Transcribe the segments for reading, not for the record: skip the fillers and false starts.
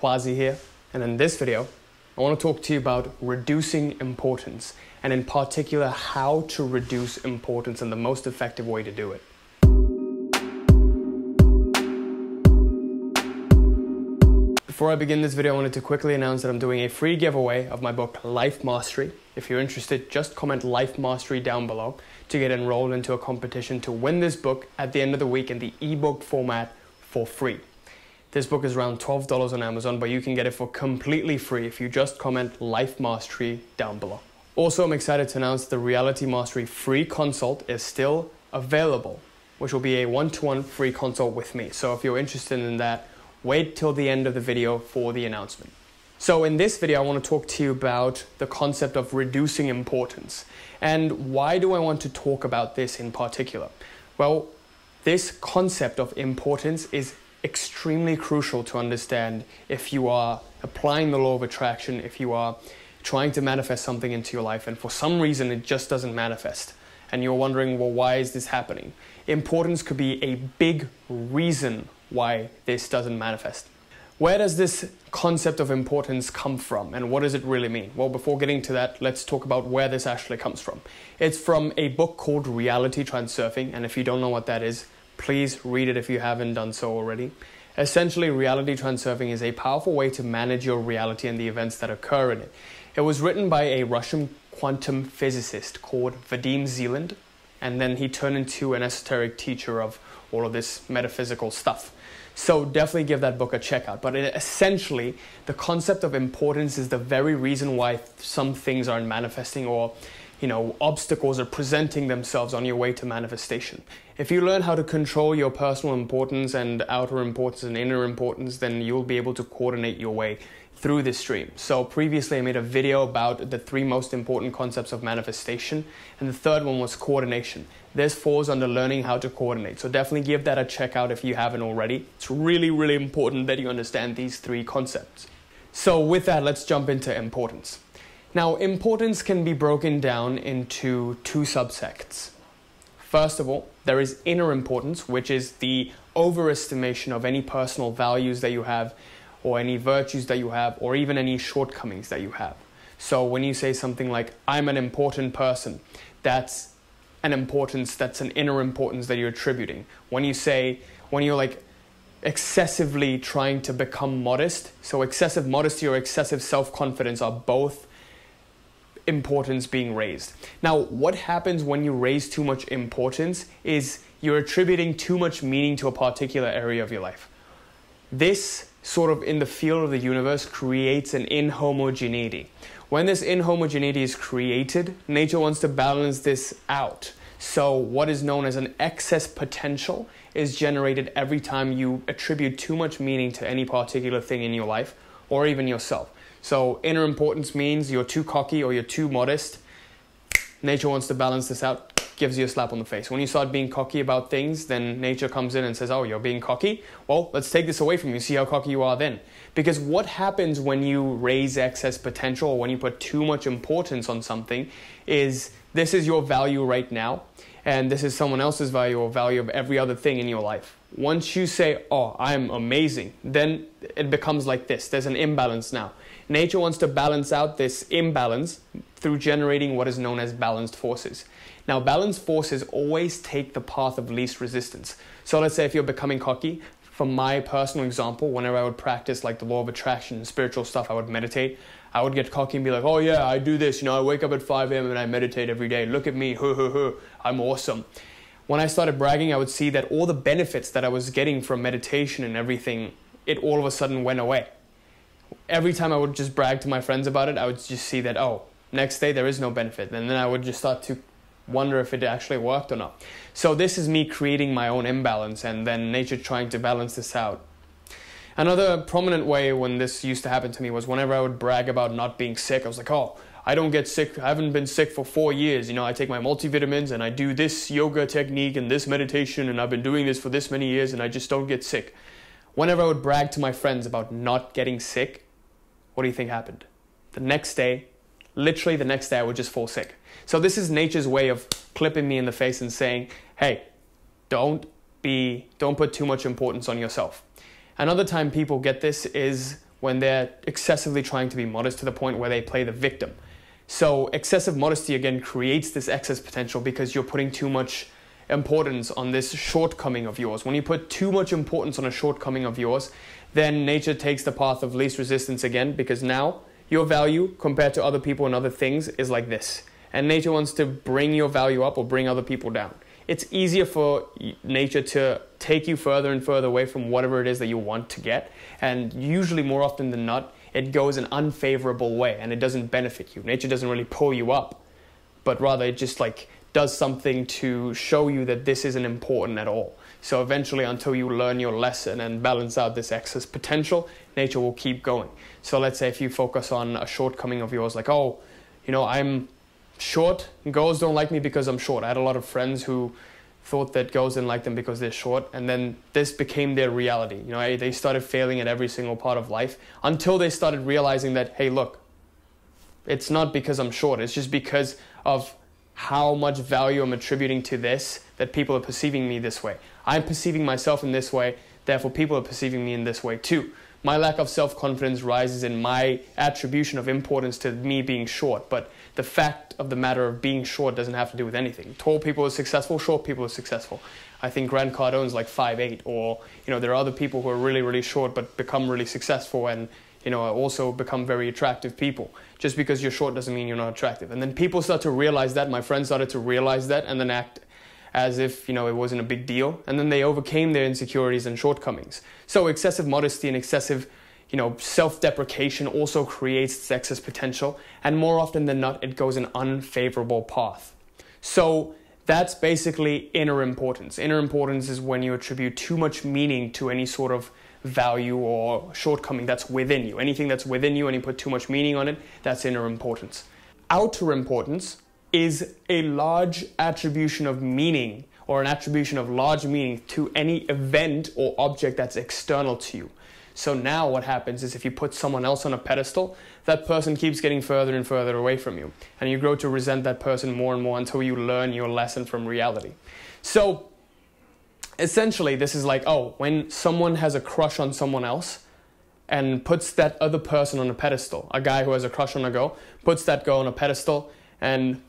Quazi here, and in this video, I want to talk to you about reducing importance, and in particular, how to reduce importance and the most effective way to do it. Before I begin this video, I wanted to quickly announce that I'm doing a free giveaway of my book, Life Mastery. If you're interested, just comment Life Mastery down below to get enrolled into a competition to win this book at the end of the week in the ebook format for free. This book is around $12 on Amazon, but you can get it for completely free if you just comment Life Mastery down below. Also, I'm excited to announce the Reality Mastery free consult is still available, which will be a one-to-one free consult with me. So if you're interested in that, wait till the end of the video for the announcement. So in this video, I want to talk to you about the concept of reducing importance. And why do I want to talk about this in particular? Well, this concept of importance is extremely crucial to understand if you are applying the law of attraction, if you are trying to manifest something into your life and for some reason it just doesn't manifest. And you're wondering, well, why is this happening? Importance could be a big reason why this doesn't manifest. Where does this concept of importance come from and what does it really mean? Well, before getting to that, let's talk about where this actually comes from. It's from a book called Reality Transurfing, and if you don't know what that is, please read it if you haven't done so already. Essentially, reality transurfing is a powerful way to manage your reality and the events that occur in it. It was written by a Russian quantum physicist called Vadim Zeland, and then he turned into an esoteric teacher of all of this metaphysical stuff. So definitely give that book a check out. But essentially, the concept of importance is the very reason why some things aren't manifesting, or obstacles are presenting themselves on your way to manifestation. If you learn how to control your personal importance and outer importance and inner importance, then you'll be able to coordinate your way through this stream. So previously I made a video about the 3 most important concepts of manifestation, and the third one was coordination. This falls under learning how to coordinate. So definitely give that a check out if you haven't already. It's really, really important that you understand these 3 concepts. So with that, let's jump into importance. Now, importance can be broken down into 2 subsects. First of all, there is inner importance, which is the overestimation of any personal values that you have, or any virtues that you have, or even any shortcomings that you have. So when you say something like, I'm an important person, that's an importance, that's an inner importance that you're attributing. When you're like excessively trying to become modest, so excessive modesty or excessive self-confidence are both importance being raised. Now, what happens when you raise too much importance is you're attributing too much meaning to a particular area of your life. This sort of in the field of the universe creates an inhomogeneity. When this inhomogeneity is created, nature wants to balance this out. So what is known as an excess potential is generated every time you attribute too much meaning to any particular thing in your life or even yourself. So inner importance means you're too cocky or you're too modest. Nature wants to balance this out, gives you a slap on the face. When you start being cocky about things, then nature comes in and says, oh, you're being cocky? Well, let's take this away from you, see how cocky you are then. Because what happens when you raise excess potential or when you put too much importance on something is this is your value right now, and this is someone else's value or value of every other thing in your life. Once you say, oh, I'm amazing, then it becomes like this. There's an imbalance now. Nature wants to balance out this imbalance through generating what is known as balanced forces. Now, balanced forces always take the path of least resistance. So let's say if you're becoming cocky, from my personal example, whenever I would practice like the law of attraction and spiritual stuff, I would meditate. I would get cocky and be like, oh yeah, I do this. I wake up at 5 a.m. and I meditate every day. Look at me, I'm awesome. When I started bragging, I would see that all the benefits that I was getting from meditation and everything, it all of a sudden went away. Every time I would just brag to my friends about it, I would just see that, oh, next day there is no benefit. And then I would just start to wonder if it actually worked or not. So this is me creating my own imbalance and then nature trying to balance this out. Another prominent way when this used to happen to me was whenever I would brag about not being sick, I was like, oh, I don't get sick. I haven't been sick for 4 years. I take my multivitamins and I do this yoga technique and this meditation and I've been doing this for this many years and I just don't get sick. Whenever I would brag to my friends about not getting sick, what do you think happened? The next day, literally the next day, I would just fall sick. So this is nature's way of clipping me in the face and saying, hey, don't put too much importance on yourself. Another time people get this is when they're excessively trying to be modest to the point where they play the victim. So excessive modesty again creates this excess potential because you're putting too much importance on this shortcoming of yours. When you put too much importance on a shortcoming of yours, then nature takes the path of least resistance again, because now your value compared to other people and other things is like this. And nature wants to bring your value up or bring other people down. It's easier for nature to take you further and further away from whatever it is that you want to get. And usually, more often than not, it goes an unfavorable way and it doesn't benefit you. Nature doesn't really pull you up, but rather it just like does something to show you that this isn't important at all. So eventually, until you learn your lesson and balance out this excess potential, nature will keep going. So let's say if you focus on a shortcoming of yours, like, oh, you know, I'm short, girls don't like me because I'm short. I had a lot of friends who thought that girls didn't like them because they're short, and then this became their reality. You know, they started failing at every single part of life until they started realizing that, hey, look, it's not because I'm short, it's just because of how much value I'm attributing to this that people are perceiving me this way. I'm perceiving myself in this way, therefore people are perceiving me in this way too. My lack of self-confidence rises in my attribution of importance to me being short, but the fact of the matter of being short doesn't have to do with anything. Tall people are successful, short people are successful. I think Grant Cardone's like 5'8", or you know, there are other people who are really, really short but become really successful and you know, also become very attractive people. Just because you're short doesn't mean you're not attractive. And then people start to realize that, my friends started to realize that, and then act as if, you know, it wasn't a big deal. And then they overcame their insecurities and shortcomings. So excessive modesty and excessive, you know, self-deprecation also creates this excess potential. And more often than not, it goes an unfavorable path. So that's basically inner importance. Inner importance is when you attribute too much meaning to any sort of value or shortcoming that's within you. Anything that's within you and you put too much meaning on it, that's inner importance. Outer importance is a large attribution of meaning or an attribution of large meaning to any event or object that's external to you. So now what happens is if you put someone else on a pedestal, that person keeps getting further and further away from you. And you grow to resent that person more and more until you learn your lesson from reality. So essentially, this is like, oh, when someone has a crush on someone else and puts that other person on a pedestal, a guy who has a crush on a girl, puts that girl on a pedestal, and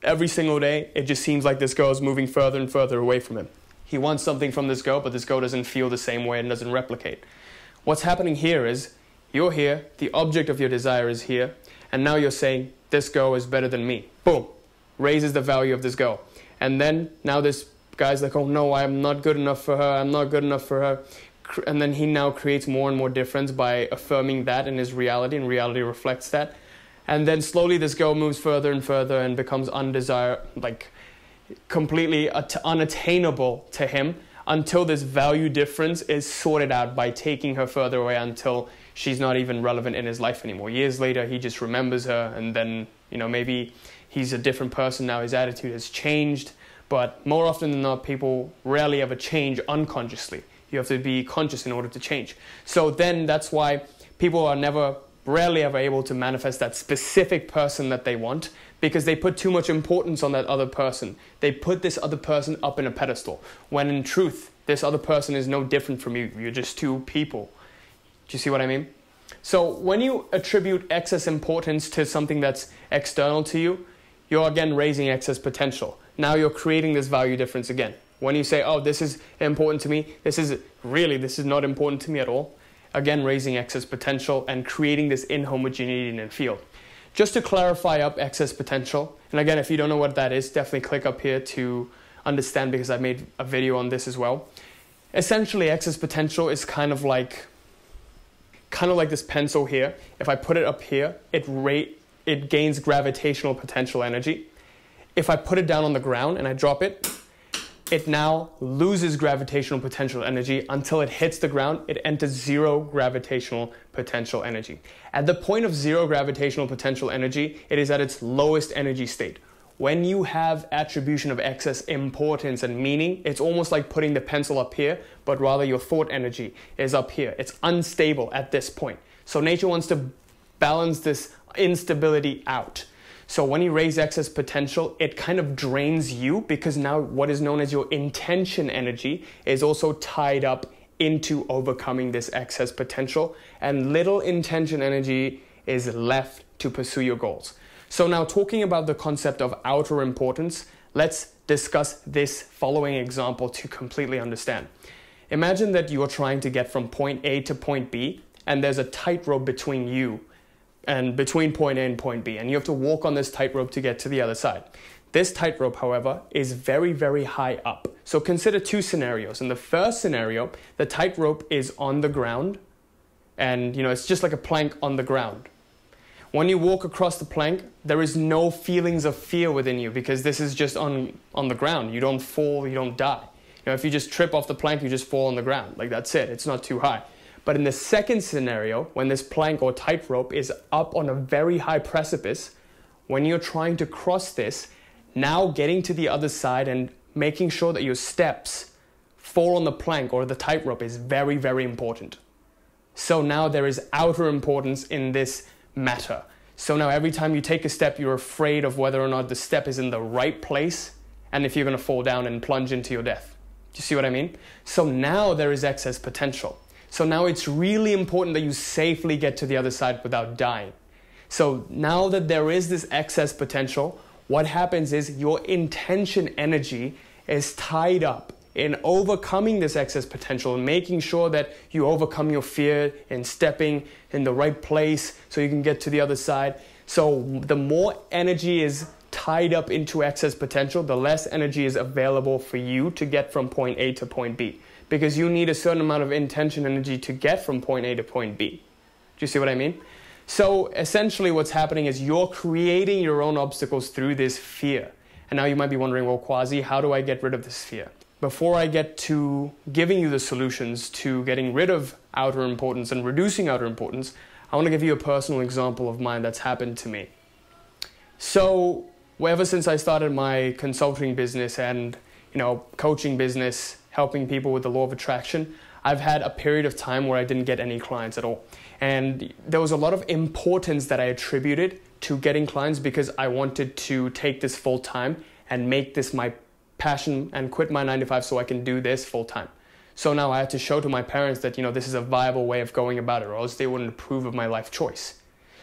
every single day, it just seems like this girl is moving further and further away from him. He wants something from this girl, but this girl doesn't feel the same way and doesn't replicate. What's happening here is, you're here, the object of your desire is here, and now you're saying, this girl is better than me. Boom. Raises the value of this girl. And then, now this guy's like, oh no, I'm not good enough for her, I'm not good enough for her. And then he now creates more and more difference by affirming that in his reality, and reality reflects that. And then slowly this girl moves further and further and becomes completely unattainable to him until this value difference is sorted out by taking her further away until she's not even relevant in his life anymore. Years later, he just remembers her, and then, you know, maybe he's a different person now, his attitude has changed. But more often than not, people rarely ever change unconsciously. You have to be conscious in order to change. So then that's why people are rarely ever able to manifest that specific person that they want, because they put too much importance on that other person. They put this other person up in a pedestal, when in truth, this other person is no different from you. You're just two people. Do you see what I mean? So when you attribute excess importance to something that's external to you, you're again raising excess potential. Now you're creating this value difference again. When you say, oh, this is important to me, this is not important to me at all. Again, raising excess potential and creating this inhomogeneity in the field. Just to clarify up excess potential, and again, if you don't know what that is, definitely click up here to understand, because I made a video on this as well. Essentially, excess potential is kind of like this pencil here. If I put it up here, it gains gravitational potential energy. If I put it down on the ground and I drop it, it now loses gravitational potential energy until it hits the ground. It enters zero gravitational potential energy. At the point of zero gravitational potential energy, it is at its lowest energy state. When you have attribution of excess importance and meaning, it's almost like putting the pencil up here, but rather your thought energy is up here. It's unstable at this point. So nature wants to balance this instability out. So when you raise excess potential, it kind of drains you, because now what is known as your intention energy is also tied up into overcoming this excess potential, and little intention energy is left to pursue your goals. So now, talking about the concept of outer importance, let's discuss this following example to completely understand. Imagine that you are trying to get from point A to point B, and there's a tightrope between you and between point A and point B, and you have to walk on this tightrope to get to the other side. This tightrope, however, is very, very high up. So consider two scenarios. In the first scenario, the tightrope is on the ground, and it's just like a plank on the ground. When you walk across the plank, there is no feelings of fear within you because this is just on the ground. You don't fall, you don't die. If you just trip off the plank, you just fall on the ground. Like, that's it. It's not too high. But in the second scenario, when this plank or tightrope is up on a very high precipice, when you're trying to cross this, now getting to the other side and making sure that your steps fall on the plank or the tightrope is very, very important. So now there is outer importance in this matter. So now every time you take a step, you're afraid of whether or not the step is in the right place and if you're going to fall down and plunge into your death. Do you see what I mean? So now there is excess potential. So now it's really important that you safely get to the other side without dying. So now that there is this excess potential, what happens is your intention energy is tied up in overcoming this excess potential and making sure that you overcome your fear in stepping in the right place so you can get to the other side. So the more energy is tied up into excess potential, the less energy is available for you to get from point A to point B, because you need a certain amount of intention energy to get from point A to point B. Do you see what I mean? So essentially what's happening is you're creating your own obstacles through this fear. And now you might be wondering, well, Quazi, how do I get rid of this fear? Before I get to giving you the solutions to getting rid of outer importance and reducing outer importance, I want to give you a personal example of mine that's happened to me. So ever since I started my consulting business and coaching business, helping people with the law of attraction, I've had a period of time where I didn't get any clients at all. And there was a lot of importance that I attributed to getting clients because I wanted to take this full time and make this my passion and quit my 9-to-5 so I can do this full time. So now I had to show to my parents that, this is a viable way of going about it, or else they wouldn't approve of my life choice.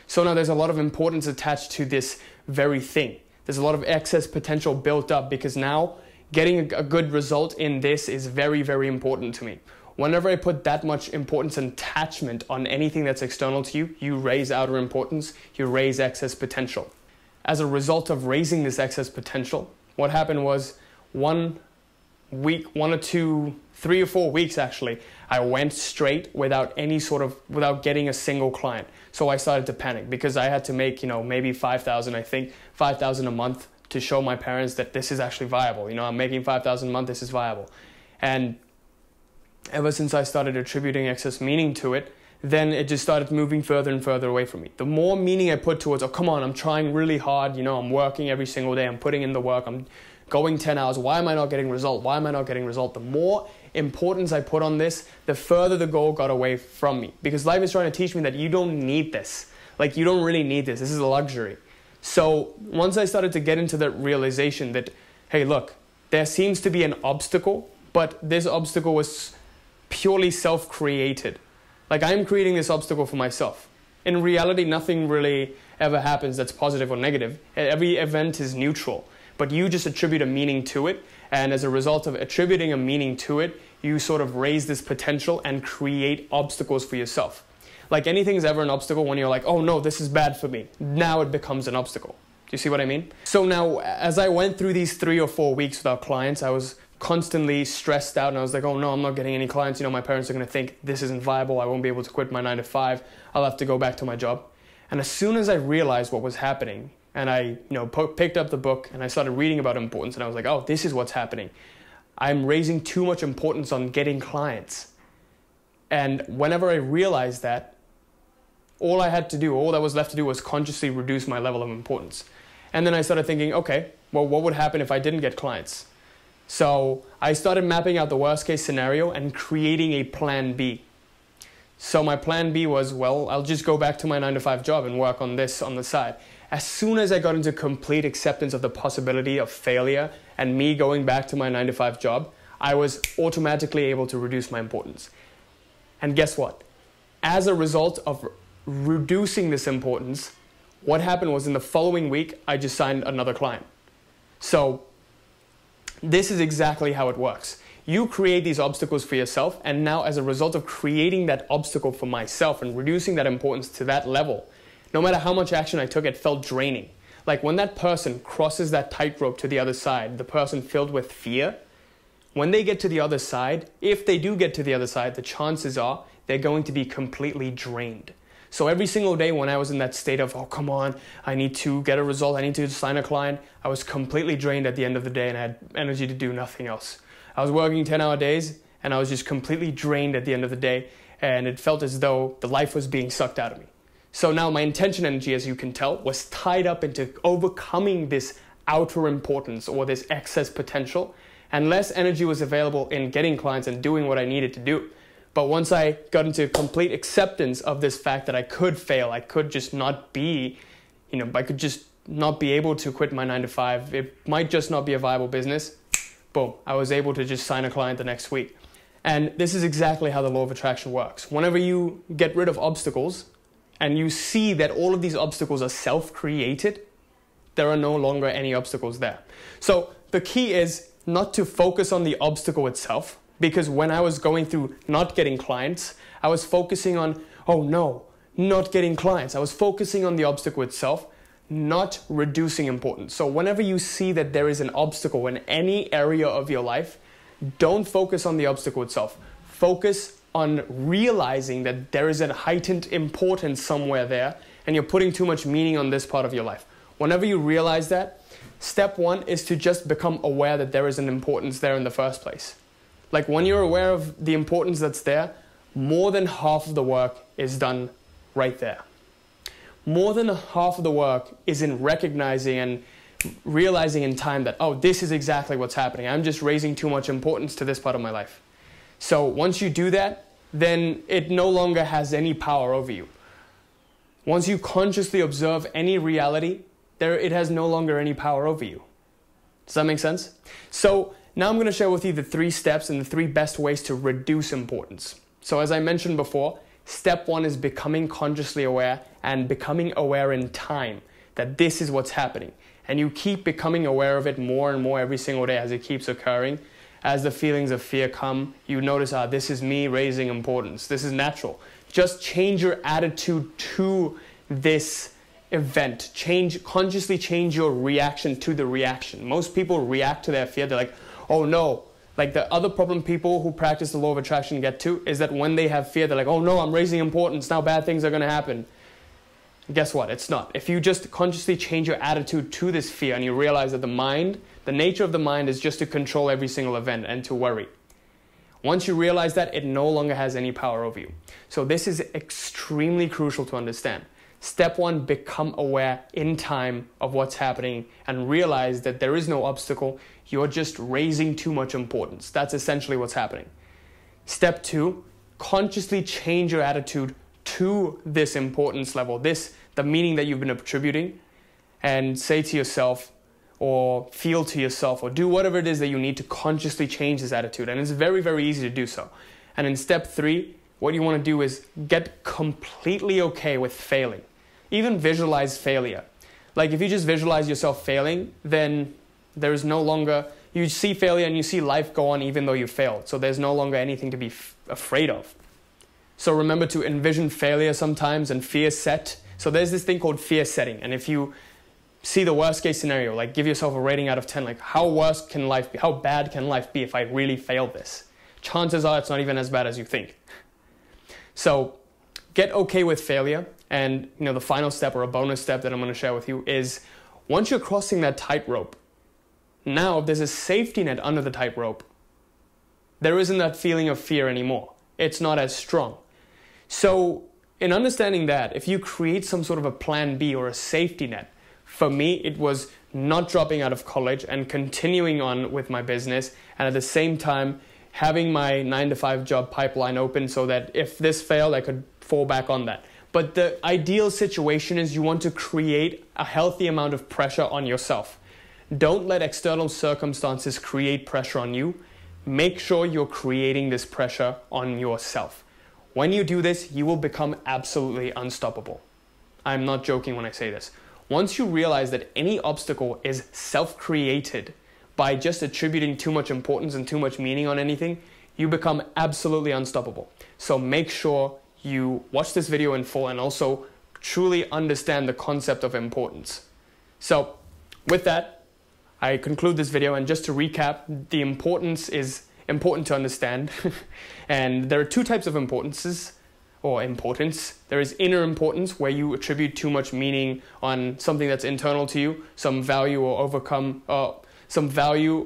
So now there's a lot of importance attached to this very thing. There's a lot of excess potential built up because now getting a good result in this is very, very important to me. Whenever I put that much importance and attachment on anything that's external to you, you raise outer importance, you raise excess potential. As a result of raising this excess potential, what happened was 1 week, 1 or 2, 3 or 4 weeks actually, I went straight without getting a single client. So I started to panic because I had to make, maybe 5,000, I think, 5,000 a month to show my parents that this is actually viable. I'm making 5,000 a month, this is viable. And ever since I started attributing excess meaning to it, then it just started moving further and further away from me. The more meaning I put towards, oh, come on, I'm trying really hard, I'm working every single day, I'm putting in the work, I'm going 10 hours, why am I not getting result? Why am I not getting result? The more importance I put on this, the further the goal got away from me. Because life is trying to teach me that you don't need this. Like, you don't really need this. This is a luxury. So once I started to get into that realization that, hey, look, there seems to be an obstacle, but this obstacle was purely self-created. Like, I'm creating this obstacle for myself. In reality, nothing really ever happens that's positive or negative. Every event is neutral, but you just attribute a meaning to it. And as a result of attributing a meaning to it, you sort of raise this potential and create obstacles for yourself. Like, anything is ever an obstacle when you're like, oh no, this is bad for me. Now it becomes an obstacle. Do you see what I mean? So now, as I went through these 3 or 4 weeks without clients, I was constantly stressed out and I was like, oh no, I'm not getting any clients. My parents are going to think this isn't viable. I won't be able to quit my 9-to-5. I'll have to go back to my job. And as soon as I realized what was happening and I, picked up the book and I started reading about importance and I was like, oh, this is what's happening. I'm raising too much importance on getting clients. And whenever I realized that, all that was left to do was consciously reduce my level of importance. And then I started thinking, okay, well, what would happen if I didn't get clients? So I started mapping out the worst case scenario and creating a plan B. So my plan B was, well, I'll just go back to my 9-to-5 job and work on this on the side. As soon as I got into complete acceptance of the possibility of failure and me going back to my 9-to-5 job, I was automatically able to reduce my importance. And guess what? As a result of reducing this importance, what happened was in the following week, I just signed another client. So this is exactly how it works. You create these obstacles for yourself, and now as a result of creating that obstacle for myself and reducing that importance to that level, no matter how much action I took, it felt draining. Like when that person crosses that tightrope to the other side, the person filled with fear, when they get to the other side, if they do get to the other side, the chances are they're going to be completely drained. So every single day when I was in that state of, oh, come on, I need to get a result, I need to sign a client, I was completely drained at the end of the day and I had energy to do nothing else. I was working 10-hour days and I was just completely drained at the end of the day, and it felt as though the life was being sucked out of me. So now my intention energy, as you can tell, was tied up into overcoming this outer importance or this excess potential, and less energy was available in getting clients and doing what I needed to do. But once I got into complete acceptance of this fact that I could fail, I could just not be, I could just not be able to quit my 9-to-5, it might just not be a viable business, boom, I was able to just sign a client the next week. And this is exactly how the law of attraction works. Whenever you get rid of obstacles and you see that all of these obstacles are self-created, there are no longer any obstacles there. So the key is not to focus on the obstacle itself, because when I was going through not getting clients, I was focusing on, oh no, not getting clients. I was focusing on the obstacle itself, not reducing importance. So whenever you see that there is an obstacle in any area of your life, don't focus on the obstacle itself. Focus on realizing that there is a heightened importance somewhere there and you're putting too much meaning on this part of your life. Whenever you realize that, step one is to just become aware that there is an importance there in the first place. Like when you're aware of the importance that's there, more than half of the work is done right there. More than half of the work is in recognizing and realizing in time that, oh, this is exactly what's happening. I'm just raising too much importance to this part of my life. So once you do that, then it no longer has any power over you. Once you consciously observe any reality, it has no longer any power over you. Does that make sense? So now I'm going to share with you the 3 steps and the 3 best ways to reduce importance. So as I mentioned before, step 1 is becoming consciously aware and becoming aware in time that this is what's happening. And you keep becoming aware of it more and more every single day as it keeps occurring. As the feelings of fear come, you notice, this is me raising importance. This is natural. Just change your attitude to this event. Consciously change your reaction to the reaction. Most people react to their fear. They're like, oh no. Like the other problem people who practice the law of attraction get to is that when they have fear, they're like, oh no, I'm raising importance. Now bad things are going to happen. Guess what? It's not. If you just consciously change your attitude to this fear and you realize that the nature of the mind is just to control every single event and to worry. Once you realize that, it no longer has any power over you. So this is extremely crucial to understand. Step 1, become aware in time of what's happening and realize that there is no obstacle. You're just raising too much importance. That's essentially what's happening. Step 2, consciously change your attitude to this importance level, the meaning that you've been attributing, and say to yourself or feel to yourself or do whatever it is that you need to consciously change this attitude. And it's very, very easy to do so. And in step 3, what you want to do is get completely okay with failing. Even visualize failure. Like if you just visualize yourself failing, then there is no longer, you see failure and you see life go on even though you failed. So there's no longer anything to be afraid of. So remember to envision failure sometimes and fear set. So there's this thing called fear setting. And if you see the worst case scenario, like give yourself a rating out of 10, like how worse can life be? How bad can life be if I really fail this? Chances are it's not even as bad as you think. So get okay with failure. And the final step or a bonus step that I'm going to share with you is once you're crossing that tightrope, now if there's a safety net under the tightrope, there isn't that feeling of fear anymore. It's not as strong. So in understanding that, if you create some sort of a plan B or a safety net, for me, it was not dropping out of college and continuing on with my business, and at the same time, having my 9-to-5 job pipeline open so that if this failed, I could fall back on that. But the ideal situation is you want to create a healthy amount of pressure on yourself. Don't let external circumstances create pressure on you. Make sure you're creating this pressure on yourself. When you do this, you will become absolutely unstoppable. I'm not joking when I say this. Once you realize that any obstacle is self-created by just attributing too much importance and too much meaning on anything, you become absolutely unstoppable. So make sure you watch this video in full and also truly understand the concept of importance. So with that, I conclude this video, and just to recap, the importance is important to understand. And there are two types of importance. There is inner importance, where you attribute too much meaning on something that's internal to you, some value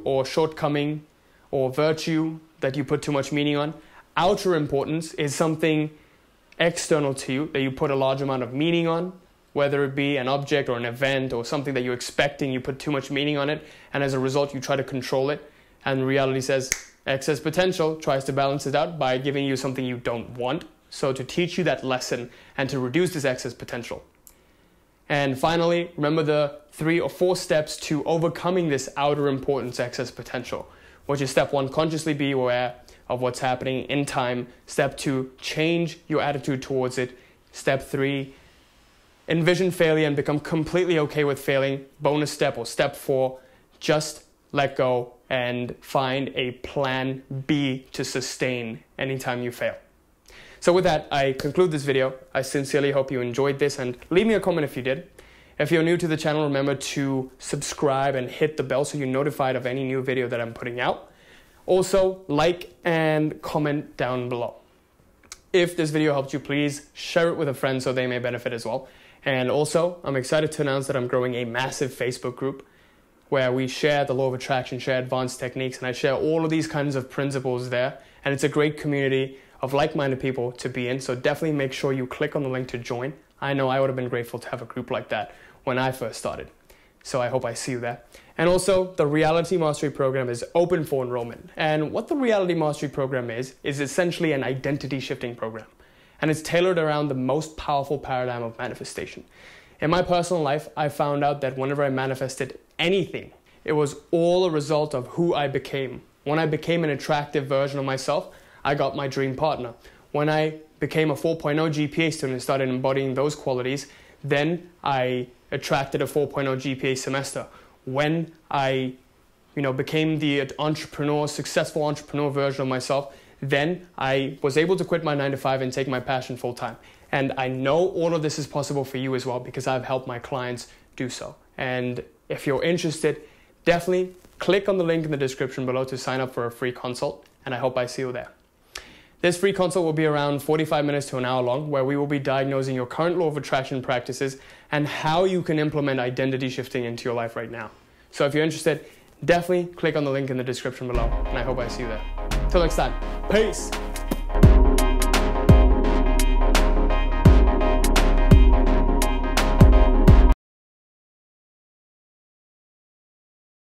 or shortcoming or virtue that you put too much meaning on. Outer importance is something external to you that you put a large amount of meaning on, whether it be an object or an event or something that you're expecting, you put too much meaning on it, and as a result you try to control it, and reality says excess potential tries to balance it out by giving you something you don't want, so to teach you that lesson and to reduce this excess potential. And finally, remember the 3 or 4 steps to overcoming this outer importance excess potential, which is step 1, consciously be aware of what's happening in time. Step 2, change your attitude towards it. Step 3, envision failure and become completely okay with failing. Bonus step, or step 4, just let go and find a plan B to sustain anytime you fail. So with that, I conclude this video. I sincerely hope you enjoyed this, and leave me a comment if you did. If you're new to the channel, remember to subscribe and hit the bell so you're notified of any new video that I'm putting out. Also, like and comment down below. If this video helped you, please share it with a friend so they may benefit as well. And also, I'm excited to announce that I'm growing a massive Facebook group where we share the law of attraction, share advanced techniques, and I share all of these kinds of principles there. And it's a great community of like-minded people to be in, so definitely make sure you click on the link to join. I know I would have been grateful to have a group like that when I first started. So I hope I see you there. And also, the Reality Mastery Program is open for enrollment. And what the Reality Mastery Program is essentially an identity shifting program. And it's tailored around the most powerful paradigm of manifestation. In my personal life, I found out that whenever I manifested anything, it was all a result of who I became. When I became an attractive version of myself, I got my dream partner. When I became a 4.0 GPA student and started embodying those qualities, then I attracted a 4.0 GPA semester. When I became the successful entrepreneur version of myself, then I was able to quit my 9-to-5 and take my passion full time. And I know all of this is possible for you as well, because I've helped my clients do so. And if you're interested, definitely click on the link in the description below to sign up for a free consult, and I hope I see you there. This free consult will be around 45 minutes to an hour long, where we will be diagnosing your current law of attraction practices and how you can implement identity shifting into your life right now. So if you're interested, definitely click on the link in the description below, and I hope I see you there. Till next time, peace!